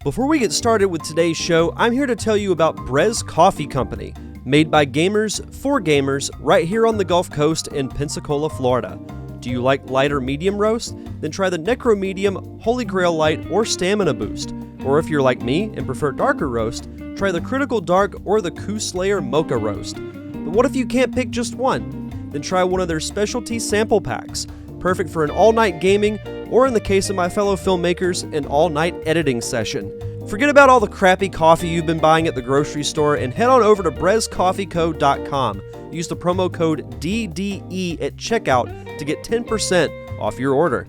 Before we get started with today's show, I'm here to tell you about Brez Coffee Company, made by gamers for gamers right here on the Gulf Coast in Pensacola, Florida. Do you like light or medium roast? Then try the Necro Medium, Holy Grail Light, or Stamina Boost. Or if you're like me and prefer darker roast, try the Critical Dark or the Coup Slayer Mocha Roast. But what if you can't pick just one? Then try one of their specialty sample packs, perfect for an all-night gaming, or in the case of my fellow filmmakers, an all-night editing session. Forget about all the crappy coffee you've been buying at the grocery store and head on over to brezcoffeeco.com. Use the promo code DDE at checkout to get 10% off your order.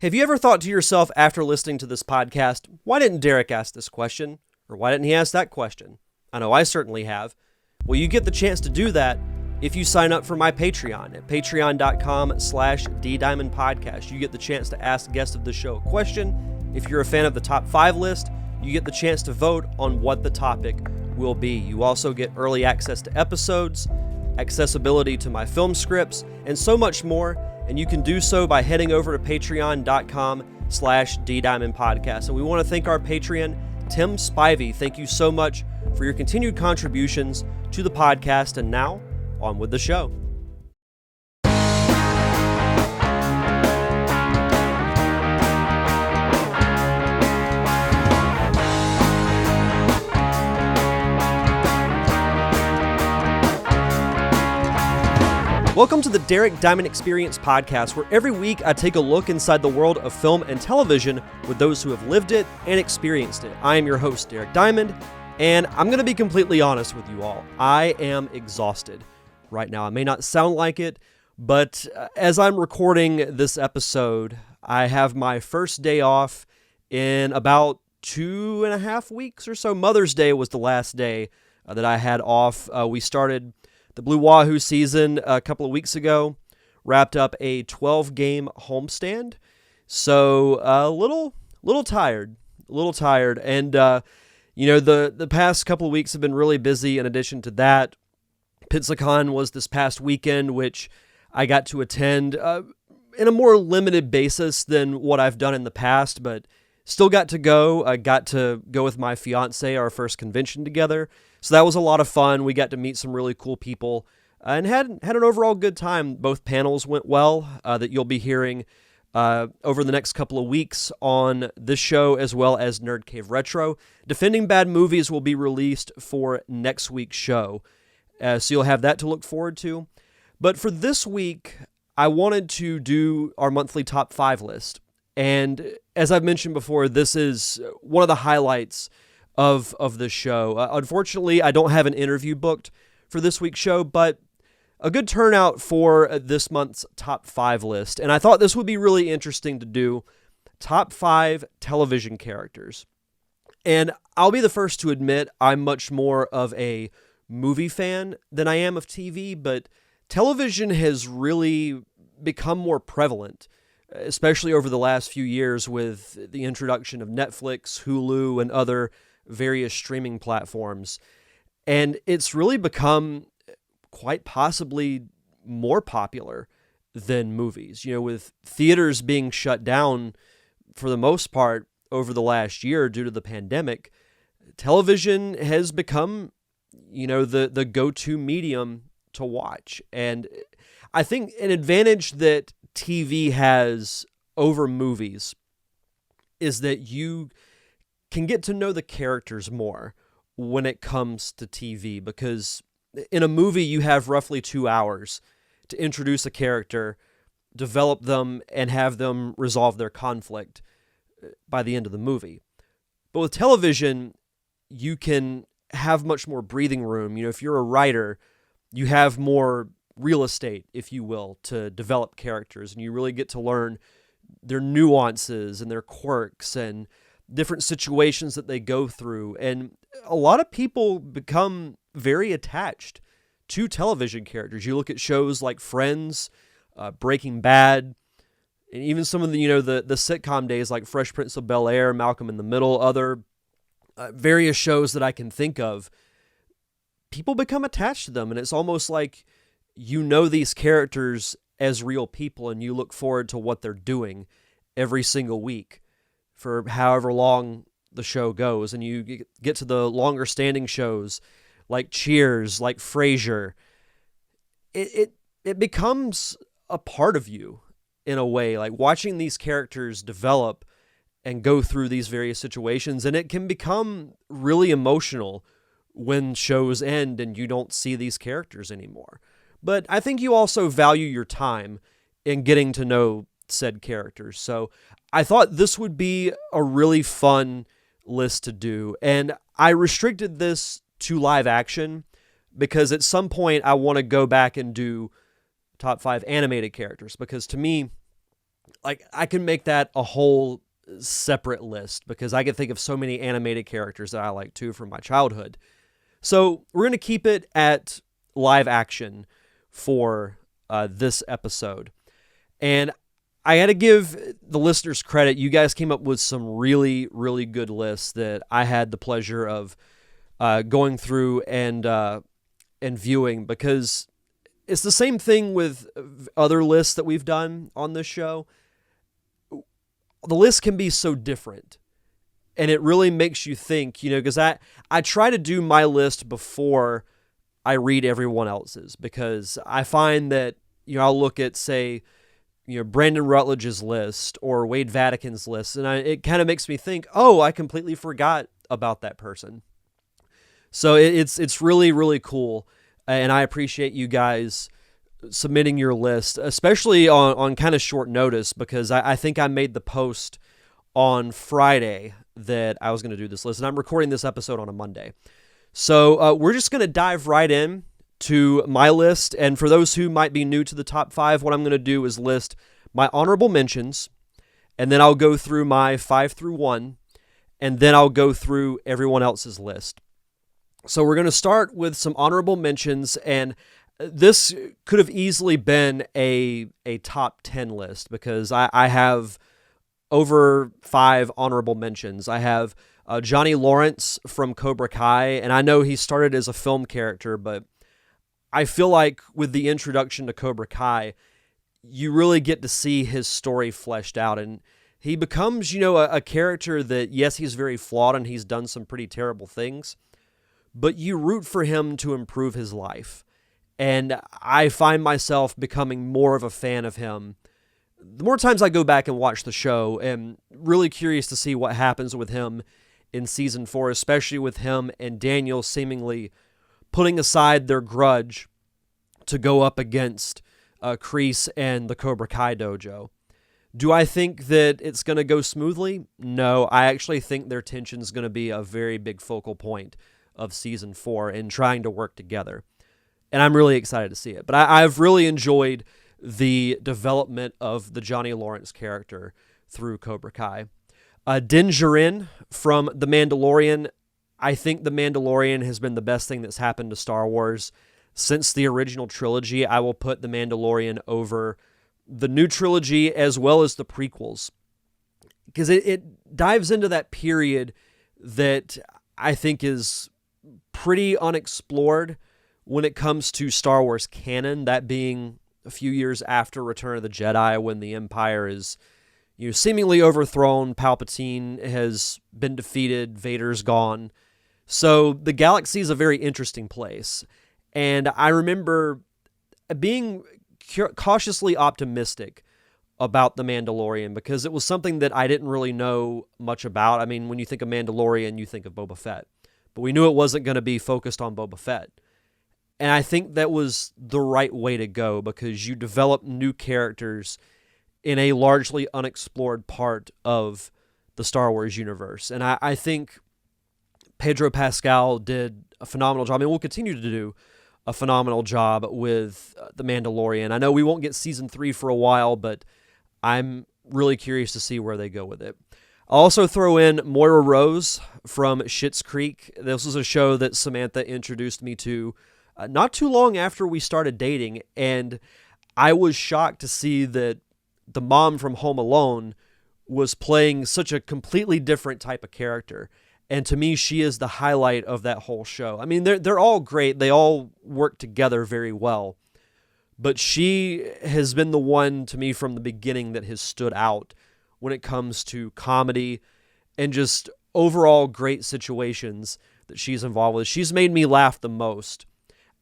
Have you ever thought to yourself after listening to this podcast, why didn't Derek ask this question? Or why didn't he ask that question? I know I certainly have. Well, you get the chance to do that if you sign up for my Patreon at patreon.com/DDiamondPodcast. You get the chance to ask guests of the show a question. If you're a fan of the top 5 list, you get the chance to vote on what the topic will be. You also get early access to episodes, accessibility to my film scripts, and so much more. And you can do so by heading over to patreon.com/DDiamondPodcast. And we want to thank our Patreon, Tim Spivey. Thank you so much for your continued contributions to the podcast. And now, on with the show. Welcome to the Derek Diamond Experience podcast, where every week I take a look inside the world of film and television with those who have lived it and experienced it. I am your host, Derek Diamond, and I'm going to be completely honest with you all. I am exhausted right now. I may not sound like it, but as I'm recording this episode, I have my first day off in about 2.5 weeks or so. Mother's Day was the last day that I had off. We started the Blue Wahoo season a couple of weeks ago, wrapped up a 12-game homestand, so a little tired, and the past couple of weeks have been really busy. In addition to that, Pensacon was this past weekend, which I got to attend in a more limited basis than what I've done in the past, but still got to go. I got to go with my fiance, our first convention together. So that was a lot of fun. We got to meet some really cool people and had an overall good time. Both panels went well that you'll be hearing over the next couple of weeks on this show, as well as Nerd Cave Retro. Defending Bad Movies will be released for next week's show. So you'll have that to look forward to. But for this week, I wanted to do our monthly top 5 list. And as I've mentioned before, this is one of the highlights of the show. Unfortunately, I don't have an interview booked for this week's show, but a good turnout for this month's top 5 list. And I thought this would be really interesting to do. Top 5 television characters. And I'll be the first to admit I'm much more of a movie fan than I am of TV, but television has really become more prevalent, especially over the last few years with the introduction of Netflix, Hulu, and other various streaming platforms. And it's really become quite possibly more popular than movies. With theaters being shut down for the most part over the last year due to the pandemic, television has become, the go-to medium to watch. And I think an advantage that TV has over movies is that you can get to know the characters more when it comes to TV, because in a movie you have roughly 2 hours to introduce a character, develop them, and have them resolve their conflict by the end of the movie. But with television, you can have much more breathing room. If you're a writer, you have more real estate, if you will, to develop characters, and you really get to learn their nuances and their quirks and different situations that they go through. And a lot of people become very attached to television characters. You look at shows like Friends, Breaking Bad, and even some of the sitcom days like Fresh Prince of Bel-Air, Malcolm in the Middle, other various shows that I can think of. People become attached to them, and it's almost like these characters as real people, and you look forward to what they're doing every single week for however long the show goes, and you get to the longer standing shows like Cheers, like Frasier, it becomes a part of you in a way, like watching these characters develop and go through these various situations, and it can become really emotional when shows end and you don't see these characters anymore. But I think you also value your time in getting to know said characters. So I thought this would be a really fun list to do, and I restricted this to live action because at some point I want to go back and do top 5 animated characters, because to me, like, I can make that a whole separate list because I can think of so many animated characters that I like too from my childhood. So we're going to keep it at live action for this episode. And I got to give the listeners credit. You guys came up with some really, really good lists that I had the pleasure of going through and viewing, because it's the same thing with other lists that we've done on this show. The list can be so different, and it really makes you think, because I try to do my list before I read everyone else's, because I find that, I'll look at, say, Brandon Rutledge's list or Wade Vatican's list, and it kind of makes me think, oh, I completely forgot about that person. So it's really, really cool, and I appreciate you guys submitting your list, especially on kind of short notice, because I think I made the post on Friday that I was going to do this list, and I'm recording this episode on a Monday. So we're just going to dive right in to my list, and for those who might be new to the top 5, what I'm going to do is list my honorable mentions, and then I'll go through my 5 through 1, and then I'll go through everyone else's list. So we're going to start with some honorable mentions, and this could have easily been a top 10 list, because I have over 5 honorable mentions. I have Johnny Lawrence from Cobra Kai, and I know he started as a film character, but I feel like with the introduction to Cobra Kai, you really get to see his story fleshed out, and he becomes, a character that, yes, he's very flawed and he's done some pretty terrible things, but you root for him to improve his life. And I find myself becoming more of a fan of him the more times I go back and watch the show, and really curious to see what happens with him in season 4, especially with him and Daniel seemingly putting aside their grudge to go up against Kreese and the Cobra Kai dojo. Do I think that it's going to go smoothly? No, I actually think their tension is going to be a very big focal point of season 4 and trying to work together. And I'm really excited to see it. But I've really enjoyed the development of the Johnny Lawrence character through Cobra Kai. Din Djarin from The Mandalorian. I think The Mandalorian has been the best thing that's happened to Star Wars since the original trilogy. I will put The Mandalorian over the new trilogy as well as the prequels, because it dives into that period that I think is pretty unexplored when it comes to Star Wars canon, that being a few years after Return of the Jedi, when the Empire is seemingly overthrown, Palpatine has been defeated, Vader's gone. So the galaxy is a very interesting place. And I remember being cautiously optimistic about The Mandalorian, because it was something that I didn't really know much about. I mean, when you think of Mandalorian, you think of Boba Fett. But we knew it wasn't going to be focused on Boba Fett. And I think that was the right way to go, because you develop new characters in a largely unexplored part of the Star Wars universe. And I think Pedro Pascal did a phenomenal job. I mean, we'll continue to do a phenomenal job with The Mandalorian. I know we won't get season 3 for a while, but I'm really curious to see where they go with it. I'll also throw in Moira Rose from Schitt's Creek. This was a show that Samantha introduced me to not too long after we started dating, and I was shocked to see that the mom from Home Alone was playing such a completely different type of character. And to me, she is the highlight of that whole show. I mean, they're all great. They all work together very well. But she has been the one, to me, from the beginning that has stood out when it comes to comedy and just overall great situations that she's involved with. She's made me laugh the most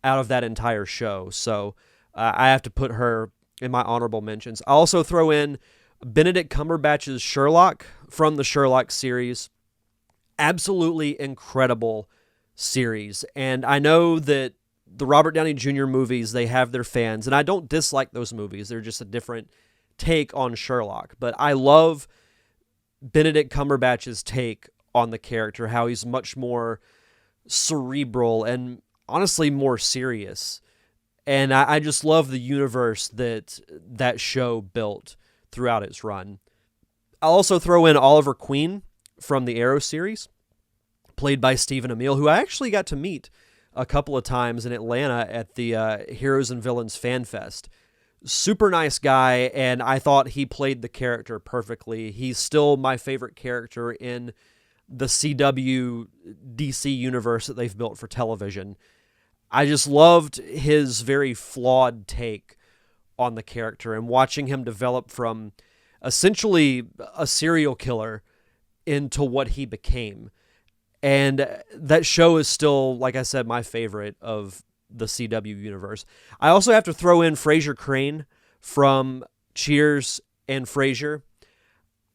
out of that entire show. So I have to put her in my honorable mentions. I also throw in Benedict Cumberbatch's Sherlock from the Sherlock series. Absolutely incredible series. And I know that the Robert Downey Jr. movies, they have their fans, and I don't dislike those movies. They're just a different take on Sherlock. But I love Benedict Cumberbatch's take on the character, how he's much more cerebral and honestly more serious. And I just love the universe that show built throughout its run. I'll also throw in Oliver Queen from the Arrow series, played by Stephen Amell, who I actually got to meet a couple of times in Atlanta at the Heroes and Villains Fan Fest. Super nice guy, and I thought he played the character perfectly. He's still my favorite character in the CW DC universe that they've built for television. I just loved his very flawed take on the character and watching him develop from essentially a serial killer into what he became. And that show is still, like I said, my favorite of the CW universe. I also have to throw in Frasier Crane from Cheers and Frasier.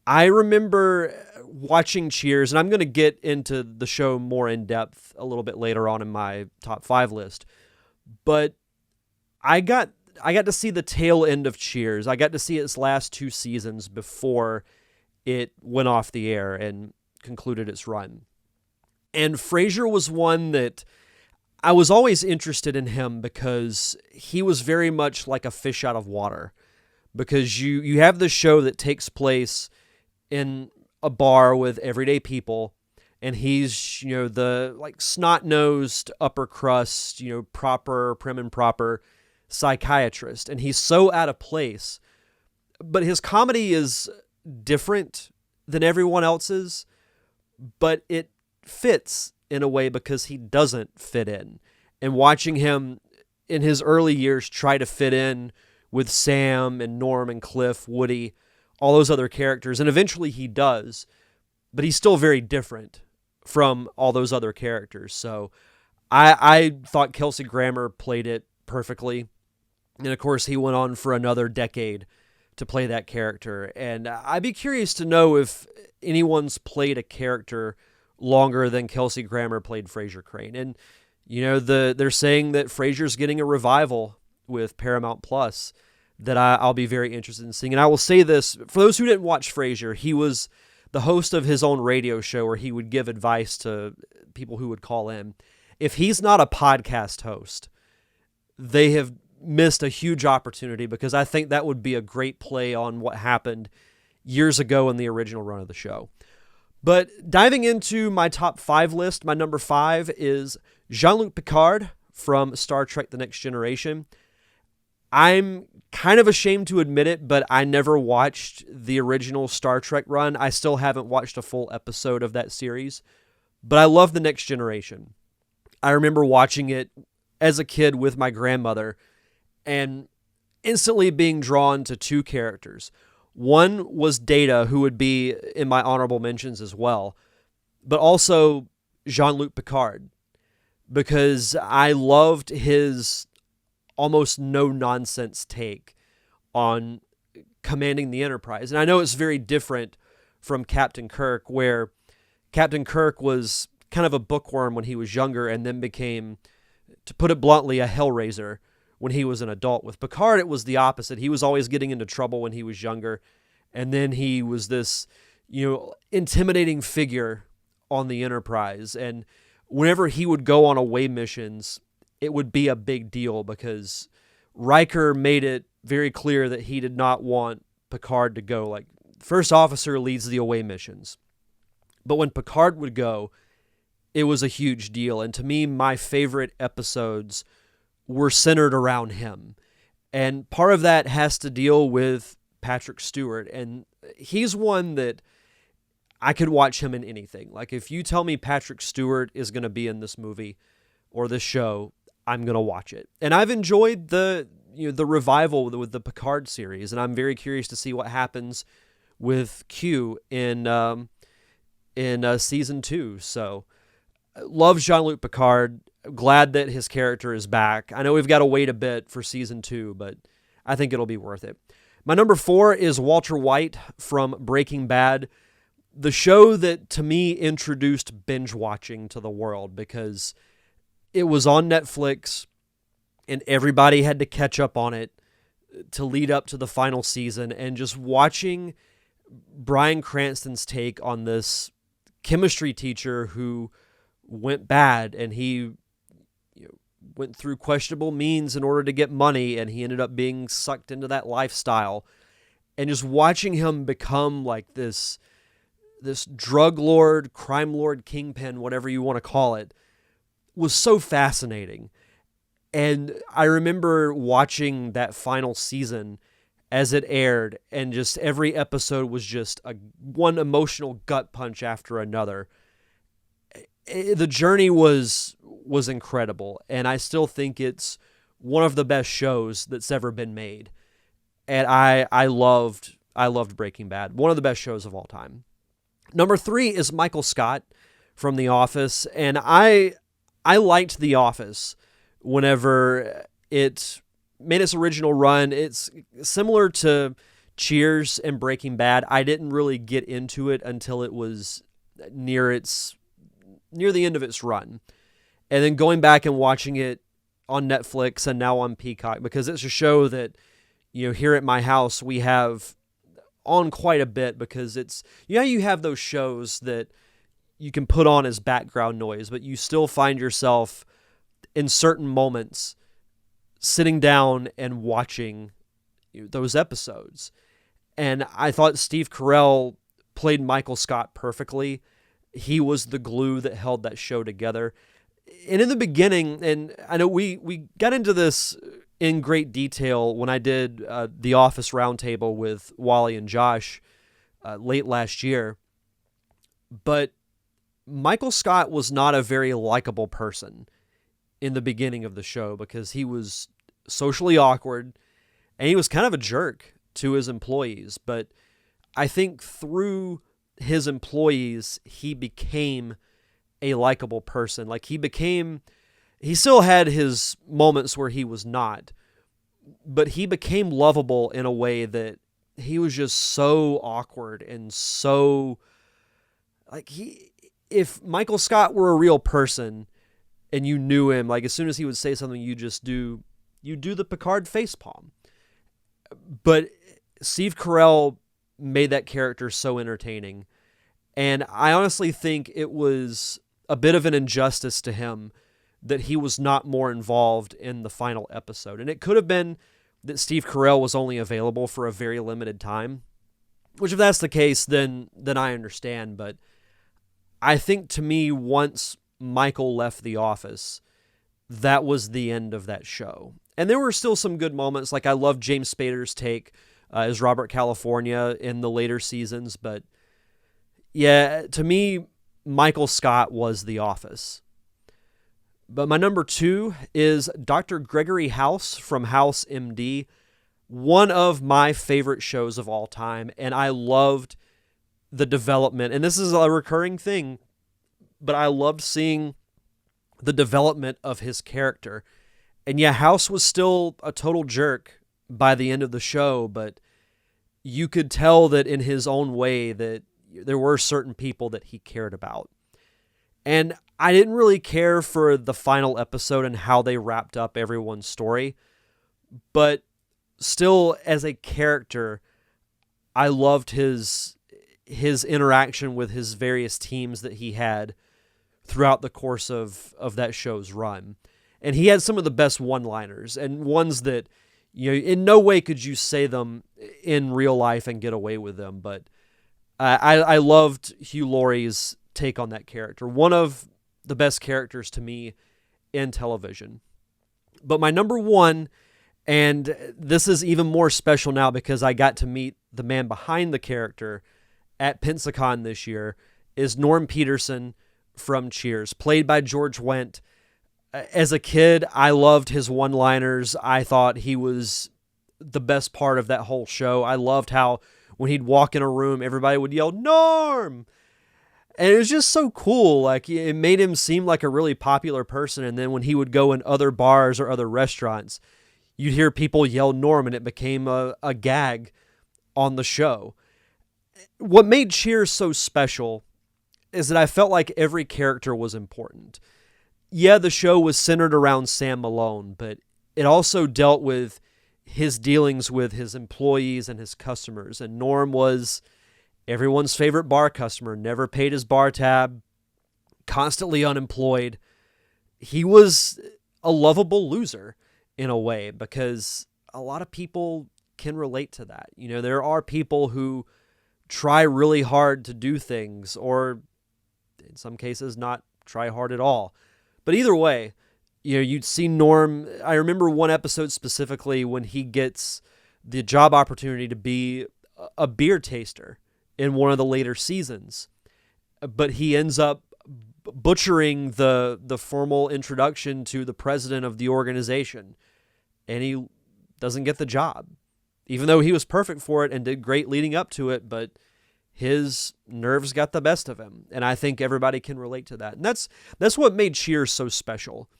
I remember watching Cheers, and I'm going to get into the show more in depth a little bit later on in my top 5 list. But I got to see the tail end of Cheers. I got to see its last 2 seasons before it went off the air and concluded its run. And Frasier was one that I was always interested in him because he was very much like a fish out of water. Because you have this show that takes place in a bar with everyday people, and he's, the like snot-nosed, upper crust, proper, prim and proper psychiatrist. And he's so out of place. But his comedy is different than everyone else's, but it fits in a way because he doesn't fit in. And watching him in his early years try to fit in with Sam and Norm and Cliff, Woody, all those other characters, and eventually he does, but he's still very different from all those other characters. So I thought Kelsey Grammer played it perfectly. And of course, he went on for another decade to play that character. And I'd be curious to know if anyone's played a character longer than Kelsey Grammer played Frasier Crane. And, they're saying that Frasier's getting a revival with Paramount Plus that I'll be very interested in seeing. And I will say this, for those who didn't watch Frasier, he was the host of his own radio show where he would give advice to people who would call in. If he's not a podcast host, they have missed a huge opportunity, because I think that would be a great play on what happened years ago in the original run of the show. But diving into my top 5 list, my number 5 is Jean-Luc Picard from Star Trek The Next Generation. I'm kind of ashamed to admit it, but I never watched the original Star Trek run. I still haven't watched a full episode of that series, but I love The Next Generation. I remember watching it as a kid with my grandmother and instantly being drawn to 2 characters. One was Data, who would be in my honorable mentions as well, but also Jean-Luc Picard, because I loved his almost no-nonsense take on commanding the Enterprise. And I know it's very different from Captain Kirk, where Captain Kirk was kind of a bookworm when he was younger and then became, to put it bluntly, a hellraiser when he was an adult. With Picard, it was the opposite. He was always getting into trouble when he was younger, and then he was this, intimidating figure on the Enterprise. And whenever he would go on away missions, it would be a big deal because Riker made it very clear that he did not want Picard to go. Like, first officer leads the away missions. But when Picard would go, it was a huge deal. And to me, my favorite episodes were centered around him. And part of that has to deal with Patrick Stewart. And he's one that I could watch him in anything. Like, if you tell me Patrick Stewart is going to be in this movie or this show, I'm going to watch it. And I've enjoyed the revival with the Picard series, and I'm very curious to see what happens with Q in in season 2. So, love Jean-Luc Picard. Glad that his character is back. I know we've got to wait a bit for season 2, but I think it'll be worth it. My number 4 is Walter White from Breaking Bad, the show that to me introduced binge watching to the world, because it was on Netflix and everybody had to catch up on it to lead up to the final season. And just watching Bryan Cranston's take on this chemistry teacher who went bad, and he went through questionable means in order to get money, and he ended up being sucked into that lifestyle. And just watching him become like this drug lord, crime lord, kingpin, whatever you want to call it, was so fascinating. And I remember watching that final season as it aired, and just every episode was just one emotional gut punch after another. The journey was incredible, and I still think it's one of the best shows that's ever been made. And I loved Breaking Bad, one of the best shows of all time. Number 3 is Michael Scott from The Office, and I liked The Office whenever it made its original run. It's similar to Cheers and Breaking Bad. I didn't really get into it until it was near the end of its run. And then going back and watching it on Netflix and now on Peacock, because it's a show that, here at my house we have on quite a bit, because it's, you have those shows that you can put on as background noise, but you still find yourself in certain moments sitting down and watching those episodes. And I thought Steve Carell played Michael Scott perfectly. He was the glue that held that show together. And in the beginning, and I know we got into this in great detail when I did the Office Roundtable with Wally and Josh late last year, but Michael Scott was not a very likable person in the beginning of the show, because he was socially awkward and he was kind of a jerk to his employees. But I think through his employees, he became a likable person. Like he still had his moments where he was not, but he became lovable in a way that he was just so awkward and so if Michael Scott were a real person and you knew him, like as soon as he would say something, you do the Picard facepalm. But Steve Carell made that character so entertaining. And I honestly think it was a bit of an injustice to him that he was not more involved in the final episode. And it could have been that Steve Carell was only available for a very limited time, which if that's the case, then I understand. But I think to me, once Michael left The Office, that was the end of that show. And there were still some good moments. Like I loved James Spader's take as Robert California in the later seasons. But yeah, to me, Michael Scott was The Office. But my number 2 is Dr. Gregory House from House MD, one of my favorite shows of all time. And I loved the development. And this is a recurring thing, but I loved seeing the development of his character. And yeah, House was still a total jerk by the end of the show, but you could tell that in his own way that there were certain people that he cared about. And I didn't really care for the final episode and how they wrapped up everyone's story, but still as a character, I loved his interaction with his various teams that he had throughout the course of that show's run. And he had some of the best one-liners, and ones that, in no way could you say them in real life and get away with them. But I loved Hugh Laurie's take on that character. One of the best characters to me in television. But my number 1, and this is even more special now because I got to meet the man behind the character at Pensacon this year, is Norm Peterson from Cheers, played by George Wendt. As a kid, I loved his one-liners. I thought he was the best part of that whole show. I loved how when he'd walk in a room, everybody would yell, "Norm!" And it was just so cool. Like, it made him seem like a really popular person. And then when he would go in other bars or other restaurants, you'd hear people yell Norm, and it became a gag on the show. What made Cheers so special is that I felt like every character was important. Yeah, the show was centered around Sam Malone, but it also dealt with his dealings with his employees and his customers. And Norm was everyone's favorite bar customer, never paid his bar tab, constantly unemployed. He was a lovable loser in a way, because a lot of people can relate to that. You know, there are people who try really hard to do things, or in some cases not try hard at all. But either way, you know, you'd see Norm. I remember one episode specifically when he gets the job opportunity to be a beer taster in one of the later seasons, but he ends up butchering the formal introduction to the president of the organization, and he doesn't get the job, even though he was perfect for it and did great leading up to it. But his nerves got the best of him, and I think everybody can relate to that. And that's what made Cheers so special,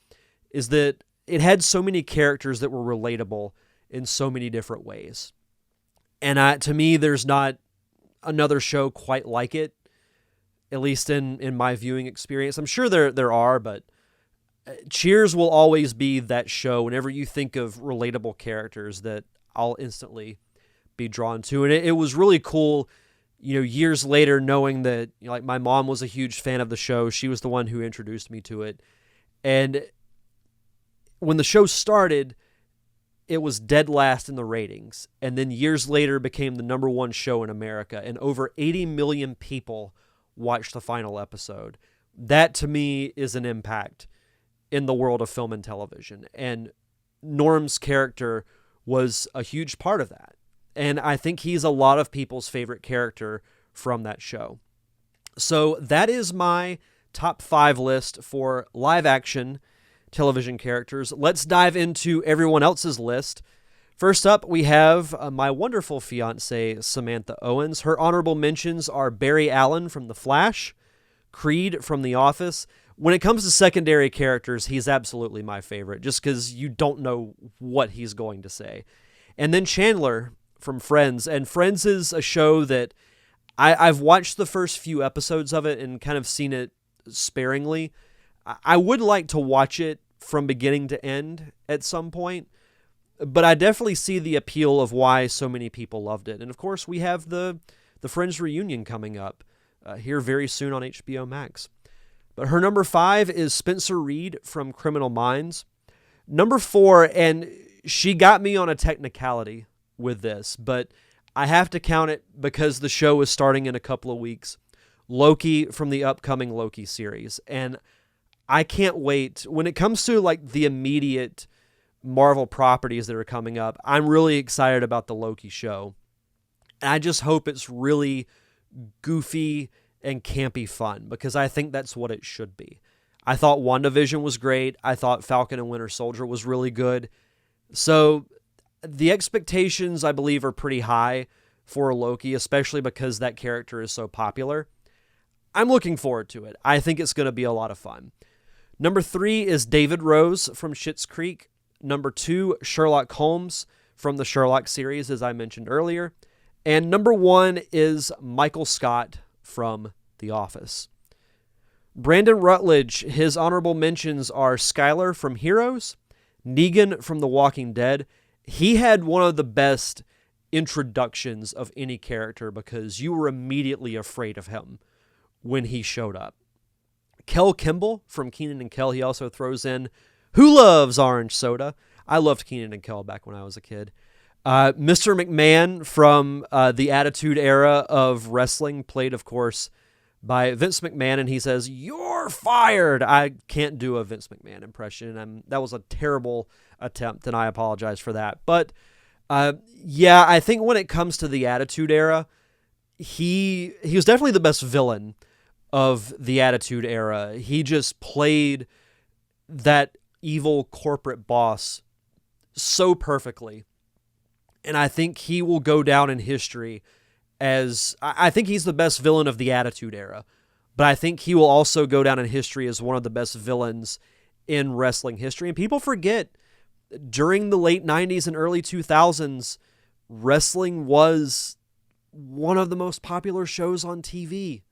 is that it had so many characters that were relatable in so many different ways. And to me, there's not another show quite like it, at least in my viewing experience. I'm sure there are, but Cheers will always be that show whenever you think of relatable characters that I'll instantly be drawn to. And it was really cool, you know, years later, knowing that, you know, like, my mom was a huge fan of the show. She was the one who introduced me to it. And when the show started, it was dead last in the ratings, and then years later became the number one show in America, and over 80 million people watched the final episode. That, to me, is an impact in the world of film and television, and Norm's character was a huge part of that, and I think he's a lot of people's favorite character from that show. So that is my top 5 list for live-action television characters. Let's dive into everyone else's list. First up, we have my wonderful fiance, Samantha Owens. Her honorable mentions are Barry Allen from The Flash, Creed from The Office. When it comes to secondary characters, he's absolutely my favorite, just because you don't know what he's going to say. And then Chandler from Friends. And Friends is a show that I've watched the first few episodes of it and kind of seen it sparingly. I would like to watch it from beginning to end at some point, but I definitely see the appeal of why so many people loved it. And of course, we have the Friends reunion coming up here very soon on HBO Max. But her number 5 is Spencer Reid from Criminal Minds. Number 4, and she got me on a technicality with this, but I have to count it because the show is starting in a couple of weeks, Loki from the upcoming Loki series. And I can't wait. When it comes to like the immediate Marvel properties that are coming up, I'm really excited about the Loki show. And I just hope it's really goofy and campy fun, because I think that's what it should be. I thought WandaVision was great. I thought Falcon and Winter Soldier was really good. So the expectations, I believe, are pretty high for Loki, especially because that character is so popular. I'm looking forward to it. I think it's going to be a lot of fun. Number 3 is David Rose from Schitt's Creek. Number 2, Sherlock Holmes from the Sherlock series, as I mentioned earlier. And number 1 is Michael Scott from The Office. Brandon Rutledge, his honorable mentions are Skyler from Heroes, Negan from The Walking Dead. He had one of the best introductions of any character because you were immediately afraid of him when he showed up. Kel Kimball from Kenan and Kel, he also throws in, who loves orange soda? I loved Kenan and Kel back when I was a kid. Mr. McMahon from the Attitude Era of wrestling, played, of course, by Vince McMahon, and he says, "You're fired." I can't do a Vince McMahon impression, and that was a terrible attempt, and I apologize for that. But yeah, I think when it comes to the Attitude Era, he was definitely the best villain of the Attitude Era. He just played that evil corporate boss so perfectly. And I think he will go down in history as, I think he's the best villain of the Attitude Era but I think he will also go down in history as one of the best villains in wrestling history. And people forget, during the late 90s and early 2000s, wrestling was one of the most popular shows on TV.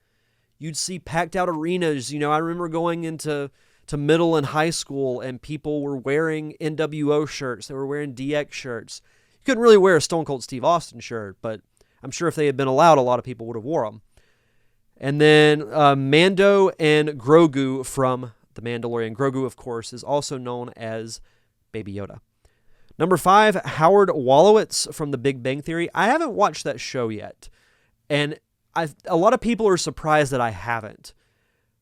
You'd see packed out arenas. I remember going into middle and high school, and people were wearing NWO shirts. They were wearing DX shirts. You couldn't really wear a Stone Cold Steve Austin shirt, but I'm sure if they had been allowed, a lot of people would have wore them. And then Mando and Grogu from The Mandalorian. Grogu, of course, is also known as Baby Yoda. Number 5, Howard Wolowitz from The Big Bang Theory. I haven't watched that show yet, and a lot of people are surprised that I haven't,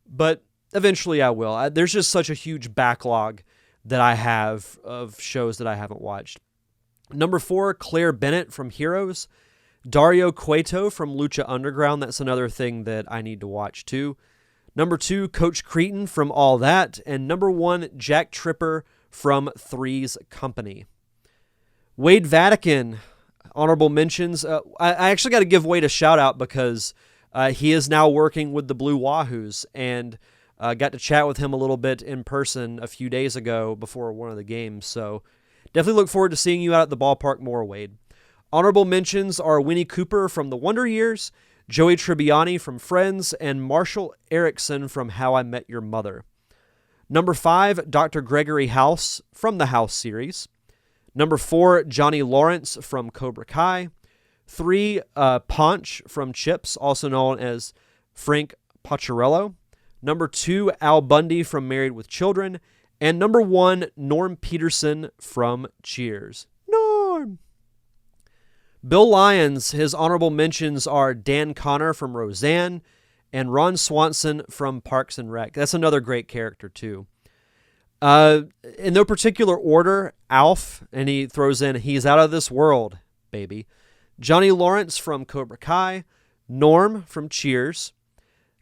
but eventually I will. There's just such a huge backlog that I have of shows that I haven't watched. Number 4, Claire Bennett from Heroes. Dario Cueto from Lucha Underground. That's another thing that I need to watch too. Number 2, Coach Cretin from All That. And number 1, Jack Tripper from Three's Company. Wade Vatican, honorable mentions. I actually got to give Wade a shout out because he is now working with the Blue Wahoos, and got to chat with him a little bit in person a few days ago before one of the games. So definitely look forward to seeing you out at the ballpark more, Wade. Honorable mentions are Winnie Cooper from The Wonder Years, Joey Tribbiani from Friends, and Marshall Erickson from How I Met Your Mother. Number 5, Dr. Gregory House from the House series. Number 4, Johnny Lawrence from Cobra Kai. 3, Ponch from Chips, also known as Frank Pocherello. Number 2, Al Bundy from Married with Children. And number 1, Norm Peterson from Cheers. Norm! Bill Lyons, his honorable mentions are Dan Connor from Roseanne and Ron Swanson from Parks and Rec. That's another great character too. In no particular order, Alf, and he throws in, he's out of this world, baby. Johnny Lawrence from Cobra Kai, Norm from Cheers,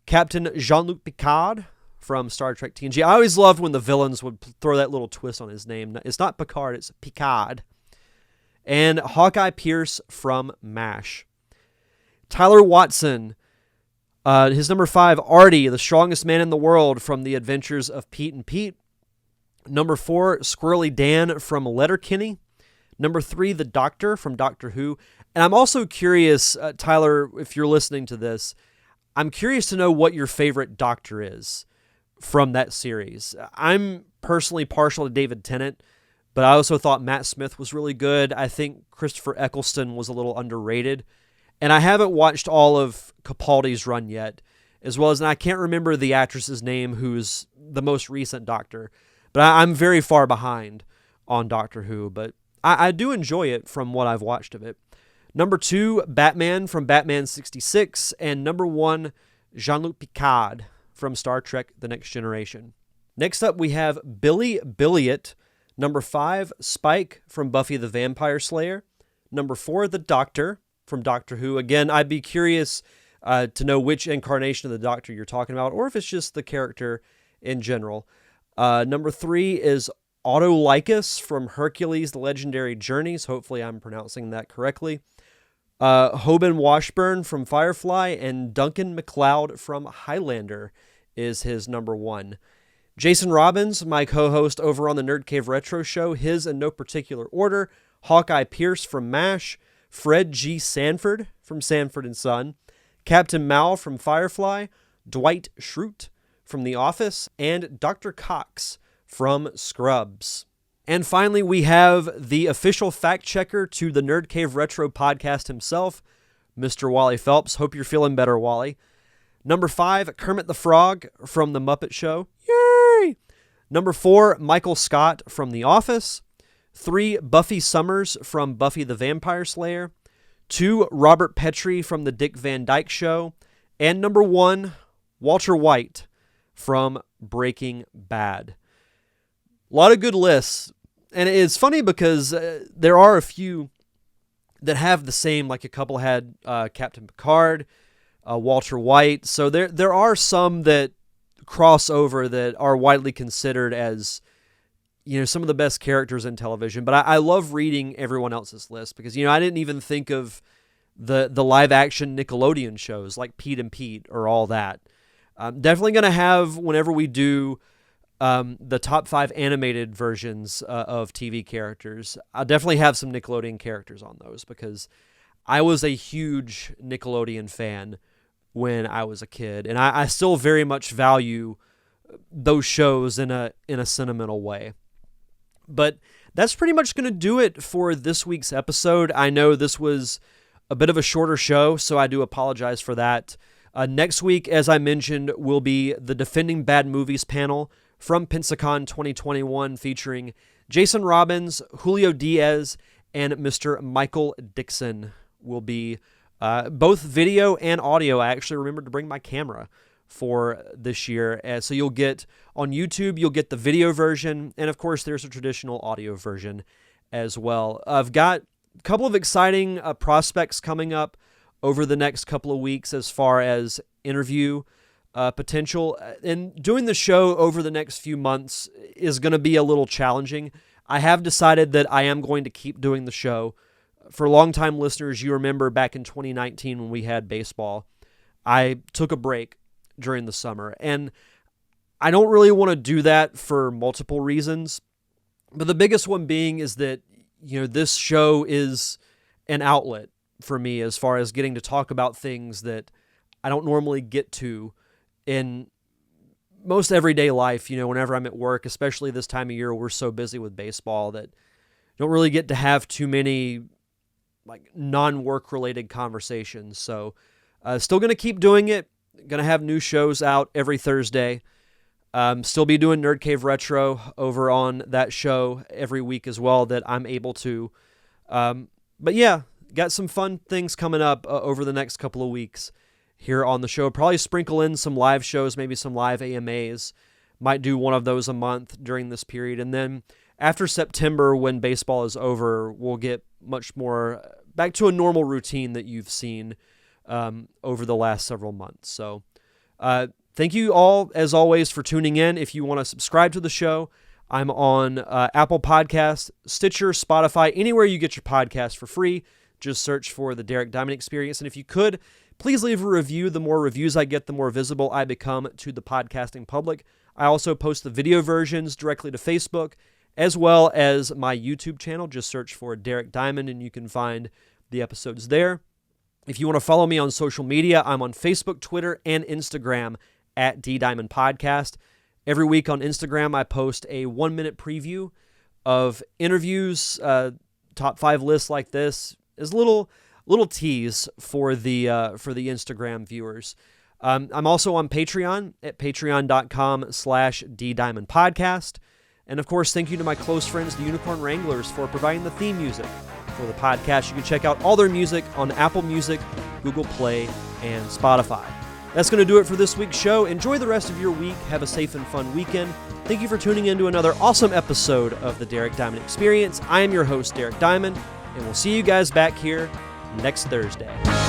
Captain Jean-Luc Picard from Star Trek TNG. I always loved when the villains would throw that little twist on his name. It's not Picard, it's Picard. And Hawkeye Pierce from MASH. Tyler Watson, his number 5, Artie, the strongest man in the world from The Adventures of Pete and Pete. Number 4, Squirrely Dan from Letterkenny. Number 3, The Doctor from Doctor Who. And I'm also curious, Tyler, if you're listening to this, I'm curious to know what your favorite Doctor is from that series. I'm personally partial to David Tennant, but I also thought Matt Smith was really good. I think Christopher Eccleston was a little underrated. And I haven't watched all of Capaldi's run yet, as well as, and I can't remember the actress's name who's the most recent Doctor. But I'm very far behind on Doctor Who, but I do enjoy it from what I've watched of it. Number 2, Batman from Batman 66, and number 1, Jean-Luc Picard from Star Trek The Next Generation. Next up, we have Billy Billiot. Number 5, Spike from Buffy the Vampire Slayer. Number 4, The Doctor from Doctor Who. Again, I'd be curious to know which incarnation of the Doctor you're talking about, or if it's just the character in general. Number 3 is Autolycus from Hercules, The Legendary Journeys. Hopefully I'm pronouncing that correctly. Hoban Washburn from Firefly, and Duncan MacLeod from Highlander is his number 1. Jason Robbins, my co-host over on the Nerd Cave Retro Show, his in no particular order: Hawkeye Pierce from MASH, Fred G. Sanford from Sanford & Son, Captain Mao from Firefly, Dwight Schrute from The Office, and Dr. Cox from Scrubs. And finally, we have the official fact checker to the Nerd Cave Retro podcast himself, Mr. Wally Phelps. Hope you're feeling better, Wally. Number 5, Kermit the Frog from The Muppet Show. Yay! Number 4, Michael Scott from The Office. 3, Buffy Summers from Buffy the Vampire Slayer. 2, Robert Petrie from The Dick Van Dyke Show. And number 1, Walter White from Breaking Bad. A lot of good lists. And it's funny because there are a few that have the same, like a couple had Captain Picard, Walter White. So there are some that cross over that are widely considered as, some of the best characters in television. But I love reading everyone else's list because, I didn't even think of the live action Nickelodeon shows like Pete and Pete or all that. Definitely going to have, whenever we do the top 5 animated versions of TV characters, I'll definitely have some Nickelodeon characters on those, because I was a huge Nickelodeon fan when I was a kid, and I still very much value those shows in a sentimental way. But that's pretty much going to do it for this week's episode. I know this was a bit of a shorter show, so I do apologize for that. Next week, as I mentioned, will be the Defending Bad Movies panel from Pensacon 2021, featuring Jason Robbins, Julio Diaz, and Mr. Michael Dixon. Will be both video and audio. I actually remembered to bring my camera for this year. So you'll get on YouTube, you'll get the video version, and of course there's a traditional audio version as well. I've got a couple of exciting prospects coming up over the next couple of weeks as far as interview potential, and doing the show over the next few months is going to be a little challenging. I have decided that I am going to keep doing the show. For longtime listeners, you remember back in 2019 when we had baseball, I took a break during the summer, and I don't really want to do that for multiple reasons, but the biggest one being is that, this show is an outlet for me as far as getting to talk about things that I don't normally get to in most everyday life. Whenever I'm at work, especially this time of year, we're so busy with baseball that don't really get to have too many non-work related conversations. So still going to keep doing it. Going to have new shows out every Thursday. Still be doing Nerd Cave Retro over on that show every week as well that I'm able to. But yeah, got some fun things coming up over the next couple of weeks here on the show. Probably sprinkle in some live shows, maybe some live AMAs. Might do one of those a month during this period. And then after September, when baseball is over, we'll get much more back to a normal routine that you've seen over the last several months. So thank you all, as always, for tuning in. If you want to subscribe to the show, I'm on Apple Podcasts, Stitcher, Spotify, anywhere you get your podcast for free. Just search for The Derek Diamond Experience. And if you could, please leave a review. The more reviews I get, the more visible I become to the podcasting public. I also post the video versions directly to Facebook, as well as my YouTube channel. Just search for Derek Diamond, and you can find the episodes there. If you want to follow me on social media, I'm on Facebook, Twitter, and Instagram at DDiamond Podcast. Every week on Instagram, I post a 1-minute preview of interviews, top 5 lists like this, as a little tease for the Instagram viewers. I'm also on Patreon at patreon.com/DDiamondPodcast. And of course, thank you to my close friends, the Unicorn Wranglers, for providing the theme music for the podcast. You can check out all their music on Apple Music, Google Play, and Spotify. That's going to do it for this week's show. Enjoy the rest of your week. Have a safe and fun weekend. Thank you for tuning in to another awesome episode of the Derek Diamond Experience. I am your host, Derek Diamond, and we'll see you guys back here next Thursday.